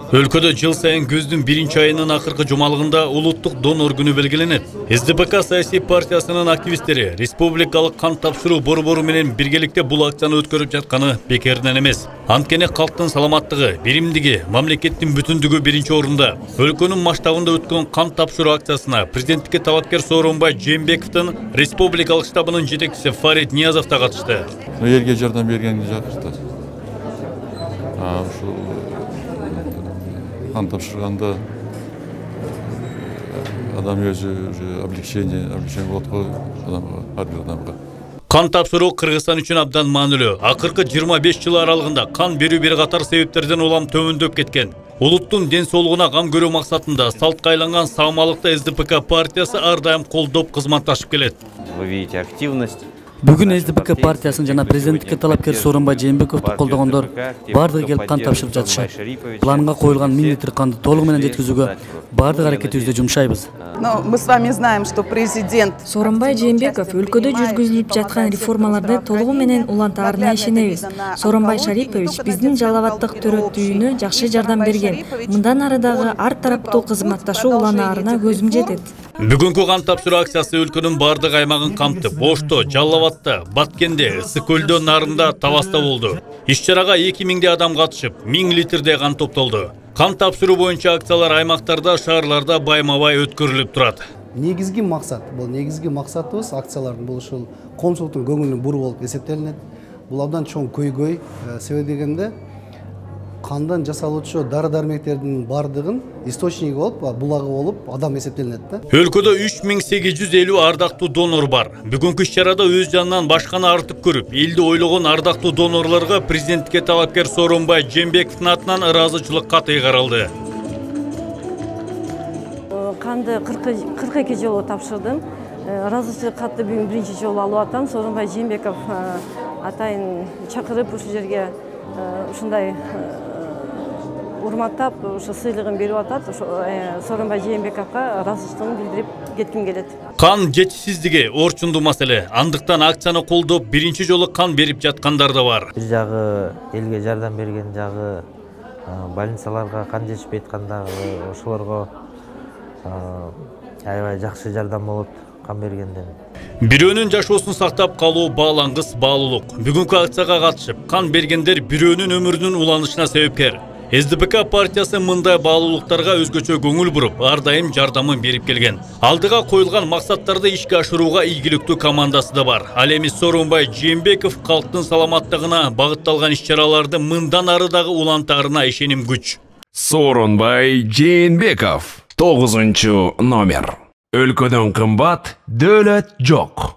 Өлкөдө жыл сайын көздүн 1-айынын акыркы жумалыгында улуттук донор күнү белгиленет. СДПК саясий партиясынын активисттери республикалык кан тапшыруу борбору менен биргеликте бул акцияны өткөрүп жатканы бекеринен эмес. Анткени калктын саламаттыгы, биримдиги, мамлекеттин бүтүндүгү биринчи орунда. Өлкөнүн масштабында өткөн кан тапшыруу акциясына президенттикке талапкер Сооронбай Жээнбековдун республикалык штабынын жетекчиси Фарид Ниязов да катышты. Элге жардам берген жакшы. Қан тапшырғанда адам өзі облегчение болады ғой әрбір адамға. Кан тапшыруу Кыргызстан үчүн абдан маанилүү. Акыркы 25 жыл аралыгында кан берүү бир катар себептерден улам төмөндөп кеткен. Улуттун ден соолугуна кам көрүү максатында салтка айланган саамалыкты СДПК партиясы ар дайым колдоп кызматташып келет. Вы видите активность. Бүгін СДПК партиясын жана президенттикке талапкер Сооронбай Жээнбековду колдогондор бардыгы келип кан тапшырып жатышат. Планга коюлган 1000 литр канды толугу менен жеткизүүгө бардык аракетибизди жумшайбыз. Мы с вами знаем, что президент Сооронбай Жээнбеков өлкөдө жүргүзүлүп жаткан реформаларды толугу менен улантаарына ишенебиз. Сооронбай Шарипович биздин жалаваттык төрөттүүнү жакшы жардам берген. Мындан ары дагы ар тараптуу кызматташуу уланаарына көзүм жетет. Бүгүнкү кан тапшыруу акциясы өлкөнүн бардык аймагын камтып, Ошто, Жалал-Абадта, Баткенде, Ысык-Көлдө, Нарында, Табаста болду. Иш-чарага 2000 адам катышып, 1000 литрдей кан топтолду. Кан тапшыруу боюнча акциялар аймактарда, шаарларда байма-бай өткөрүлүп турат. Негизги максатыбыз акциялардын бул ушул коомчулуктун көңүлүн буруу болуп эсептелинет. Бул абдан чоң көйгөй. Себеби дегенде кандан жасалуучу дары-дармектердин бардыгын источниги болуп, булагы болуп адам эсептелинет да. Өлкөдө 3850 ардактуу донор бар. Бүгүнкү иш-чарада өз жанынан башканы артык көрүп, элди ойлогон ардактуу донорлорго президенттикке талапкер Сооронбай Жээнбековдун атынан ыраазычылык каты каралды. Канды 42 жолу тапшырдым. Ыраазычылык катты бүгүн биринчи жолу алып атам. Сооронбай Жээнбеков атайын чакырып ушул жерге ушундай урматтап, ушу сыйлыгын берип атат. Сооронбай Жээнбековго ыраазычылыгын билдирип кетким келет. Кан жетишсиздиги орчундуу маселе. Андыктан акцияны колдоп, биринчи жолу кан берип жаткандар да бар. Бир жагы элге жардам берген жагы больницаларга кан жетишпей аткандагы ошолорго аябай жакшы жардам болот кан бергенден. Бирөөнүн жашоосун сактап калуу баалангыс баалуулук. Бүгүнкү акцияга катышып, кан бергендер бирөөнүн өмүрүнүн уланышына себепкер. СДПК партиясы мындай баалуулуктарга өзгөчө көңүл буруп, ар дайым жардамын берип келген. Алдыга коюлган максаттарды ишке ашырууга ийгиликтүү командасы да бар. Ал эми Сооронбай Жээнбеков калктын саламаттыгына багытталган иш-чараларды мындан ары дагы улантаарына ишеним күч. Сооронбай Жээнбеков 9-номер. Өлкөдөн кымбат дөөлөт жок.